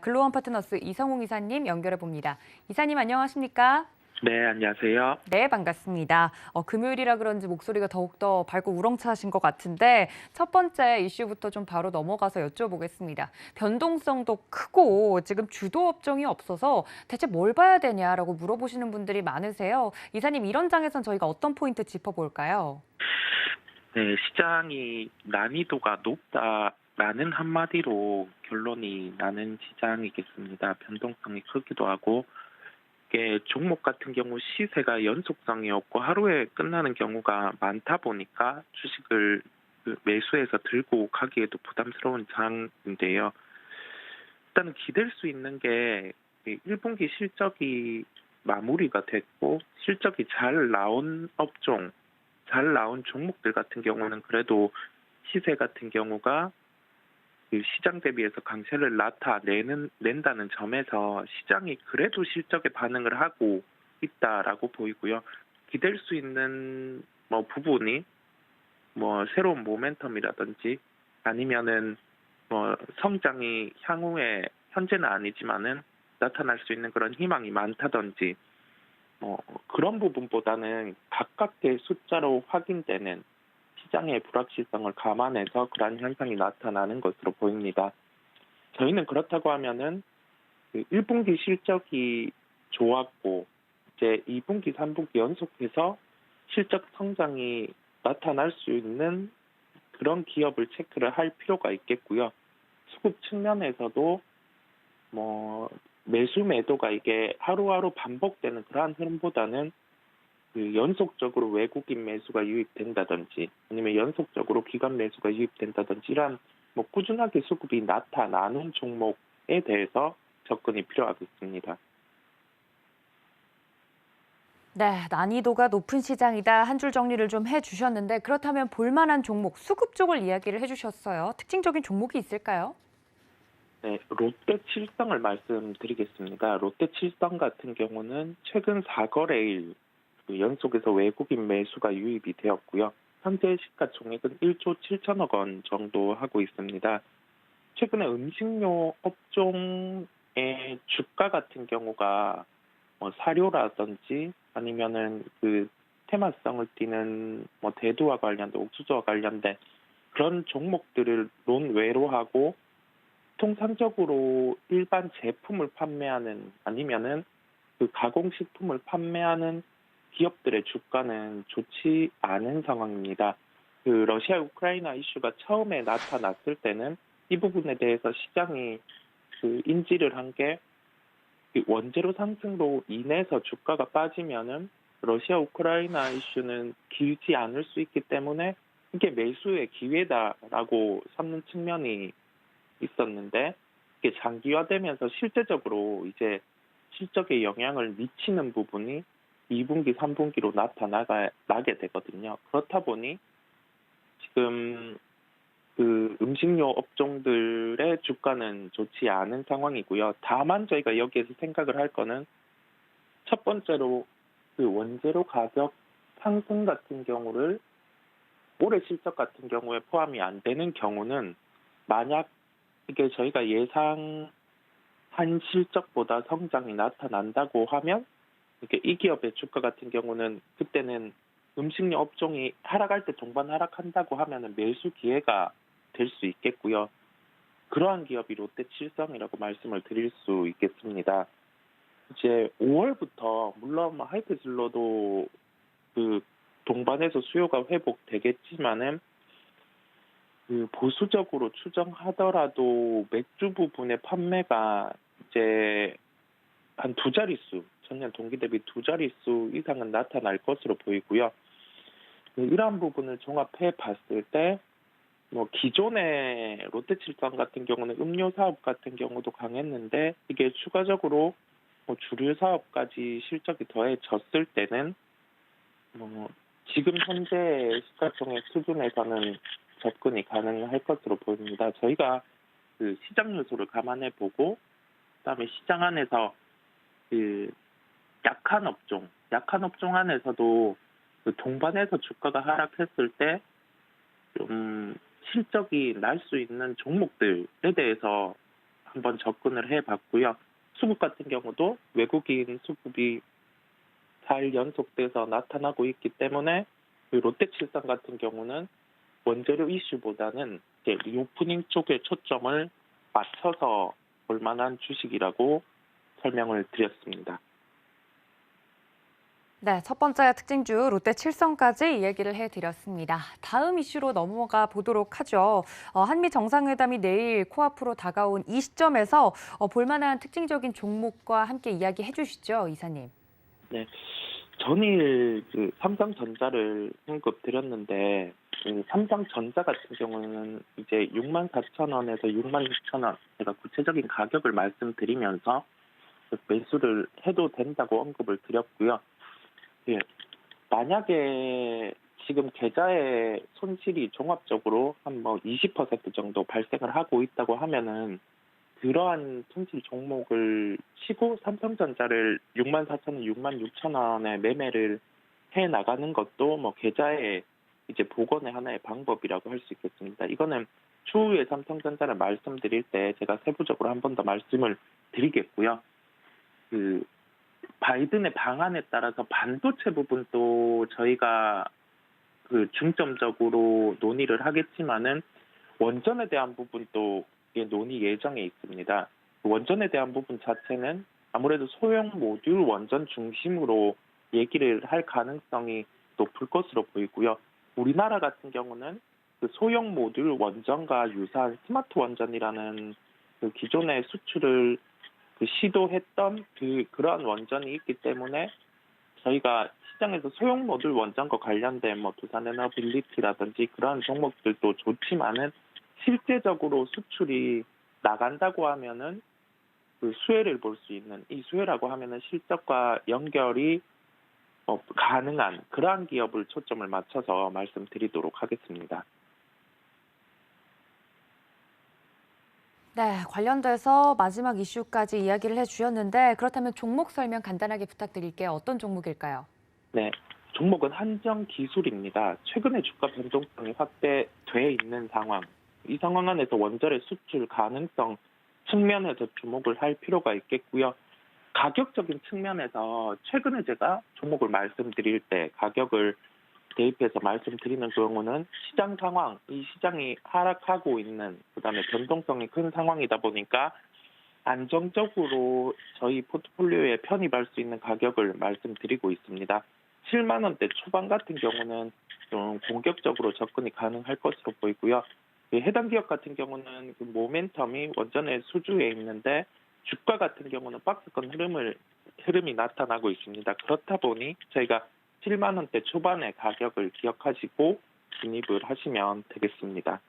글로원 파트너스 이성웅 이사님 연결해 봅니다. 이사님 안녕하십니까? 네, 안녕하세요. 네, 반갑습니다. 금요일이라 그런지 목소리가 더욱더 밝고 우렁차신 것 같은데 첫 번째 이슈부터 좀 바로 넘어가서 여쭤보겠습니다. 변동성도 크고 지금 주도 업종이 없어서 대체 뭘 봐야 되냐라고 물어보시는 분들이 많으세요. 이사님 이런 장에선 저희가 어떤 포인트 짚어볼까요? 네, 시장이 난이도가 높다라는 한마디로 결론이 나는 시장이겠습니다. 변동성이 크기도 하고, 이게 종목 같은 경우 시세가 연속성이 없고 하루에 끝나는 경우가 많다 보니까 주식을 매수해서 들고 가기에도 부담스러운 장인데요. 일단 기댈 수 있는 게 1분기 실적이 마무리가 됐고 실적이 잘 나온 업종, 잘 나온 종목들 같은 경우는 그래도 시세 같은 경우가 그 시장 대비해서 강세를 낸다는 점에서 시장이 그래도 실적에 반응을 하고 있다라고 보이고요. 기댈 수 있는 부분이 새로운 모멘텀이라든지 아니면은 성장이 향후에 현재는 아니지만은 나타날 수 있는 그런 희망이 많다든지 그런 부분보다는 가깝게 숫자로 확인되는 시장의 불확실성을 감안해서 그러한 현상이 나타나는 것으로 보입니다. 저희는 그렇다고 하면은 1분기 실적이 좋았고 이제 2분기, 3분기 연속해서 실적 성장이 나타날 수 있는 그런 기업을 체크를 할 필요가 있겠고요. 수급 측면에서도 매수 매도가 이게 하루하루 반복되는 그러한 흐름보다는 연속적으로 외국인 매수가 유입된다든지 아니면 연속적으로 기관 매수가 유입된다든지 이러한 꾸준하게 수급이 나타나는 종목에 대해서 접근이 필요하겠습니다. 네, 난이도가 높은 시장이다. 한 줄 정리를 좀 해주셨는데 그렇다면 볼만한 종목, 수급 쪽을 이야기를 해주셨어요. 특징적인 종목이 있을까요? 네, 롯데 칠성을 말씀드리겠습니다. 롯데 칠성 같은 경우는 최근 4거래일 연속해서 외국인 매수가 유입이 되었고요. 현재 시가총액은 1조 7천억 원 정도 하고 있습니다. 최근에 음식료 업종의 주가 같은 경우가 사료라든지 아니면은 테마성을 띠는 대두와 관련된 옥수수와 관련된 그런 종목들을 논외로 하고 통상적으로 일반 제품을 판매하는 아니면은 가공식품을 판매하는 기업들의 주가는 좋지 않은 상황입니다. 러시아 우크라이나 이슈가 처음에 나타났을 때는 이 부분에 대해서 시장이 인지를 한 게 원재료 상승으로 인해서 주가가 빠지면은 러시아 우크라이나 이슈는 길지 않을 수 있기 때문에 이게 매수의 기회다라고 삼는 측면이 있었는데 이게 장기화되면서 실제적으로 이제 실적에 영향을 미치는 부분이 2분기, 3분기로 나게 되거든요. 그렇다 보니 지금 음식료 업종들의 주가는 좋지 않은 상황이고요. 다만 저희가 여기에서 생각을 할 거는 첫 번째로 원재료 가격 상승 같은 경우를 올해 실적 같은 경우에 포함이 안 되는 경우는 만약 이게 저희가 예상한 실적보다 성장이 나타난다고 하면 이렇게 이 기업의 주가 같은 경우는 그때는 음식료 업종이 하락할 때 동반 하락한다고 하면은 매수 기회가 될 수 있겠고요. 그러한 기업이 롯데칠성이라고 말씀을 드릴 수 있겠습니다. 이제 5월부터 물론 하이퍼진로도 동반해서 수요가 회복되겠지만은 보수적으로 추정하더라도 맥주 부분의 판매가 이제 한 두 자릿수, 전년 동기 대비 두 자릿수 이상은 나타날 것으로 보이고요. 이러한 부분을 종합해 봤을 때 기존의 롯데칠성 같은 경우는 음료 사업 같은 경우도 강했는데 이게 추가적으로 주류 사업까지 실적이 더해졌을 때는 지금 현재 시가총액 수준에서는 접근이 가능할 것으로 보입니다. 저희가 시장 요소를 감안해 보고 그다음에 시장 안에서 약한 업종 안에서도 동반해서 주가가 하락했을 때 좀 실적이 날 수 있는 종목들에 대해서 한번 접근을 해봤고요. 수급 같은 경우도 외국인 수급이 4일 연속돼서 나타나고 있기 때문에 그 롯데칠성 같은 경우는 원재료 이슈보다는 이제 리오프닝 쪽에 초점을 맞춰서 볼 만한 주식이라고 설명을 드렸습니다. 네, 첫 번째 특징주 롯데 칠성까지 이야기를 해드렸습니다. 다음 이슈로 넘어가 보도록 하죠. 한미 정상회담이 내일 코앞으로 다가온 이 시점에서 볼만한 특징적인 종목과 함께 이야기해 주시죠, 이사님. 네, 전일 그 삼성전자를 언급드렸는데 삼성전자 같은 경우는 이제 64,000원에서 66,000원 제가 구체적인 가격을 말씀드리면서 매수를 해도 된다고 언급을 드렸고요. 예, 만약에 지금 계좌의 손실이 종합적으로 한 뭐 20% 정도 발생을 하고 있다고 하면은 그러한 손실 종목을 치고 삼성전자를 64,000원, 66,000원에 매매를 해 나가는 것도 뭐 계좌의 이제 복원의 하나의 방법이라고 할 수 있겠습니다. 이거는 추후에 삼성전자를 말씀드릴 때 제가 세부적으로 한 번 더 말씀을 드리겠고요. 그 바이든의 방안에 따라서 반도체 부분도 저희가 그 중점적으로 논의를 하겠지만은 원전에 대한 부분도 논의 예정에 있습니다. 원전에 대한 부분 자체는 아무래도 소형 모듈 원전 중심으로 얘기를 할 가능성이 높을 것으로 보이고요. 우리나라 같은 경우는 그 소형 모듈 원전과 유사한 스마트 원전이라는 그 기존의 수출을 그 시도했던 그러한 원전이 있기 때문에 저희가 시장에서 소형 모듈 원전과 관련된 뭐 두산에너빌리티라든지 그러한 종목들도 좋지만은 실제적으로 수출이 나간다고 하면은 그 수혜를 볼 수 있는 이 수혜라고 하면은 실적과 연결이 가능한 그러한 기업을 초점을 맞춰서 말씀드리도록 하겠습니다. 네, 관련돼서 마지막 이슈까지 이야기를 해주셨는데 그렇다면 종목 설명 간단하게 부탁드릴게요. 어떤 종목일까요? 네, 종목은 한정기술입니다. 최근에 주가 변동성이 확대돼 있는 상황. 이 상황 안에서 원자재 수출 가능성 측면에서 주목을 할 필요가 있겠고요. 가격적인 측면에서 최근에 제가 종목을 말씀드릴 때 가격을 대입해서 말씀드리는 경우는 시장 상황, 이 시장이 하락하고 있는, 그다음에 변동성이 큰 상황이다 보니까 안정적으로 저희 포트폴리오에 편입할 수 있는 가격을 말씀드리고 있습니다. 7만 원대 초반 같은 경우는 좀 공격적으로 접근이 가능할 것으로 보이고요. 해당 기업 같은 경우는 그 모멘텀이 원전의 수주에 있는데 주가 같은 경우는 박스권 흐름이 나타나고 있습니다. 그렇다 보니 저희가 7만 원대 초반의 가격을 기억하시고 진입을 하시면 되겠습니다.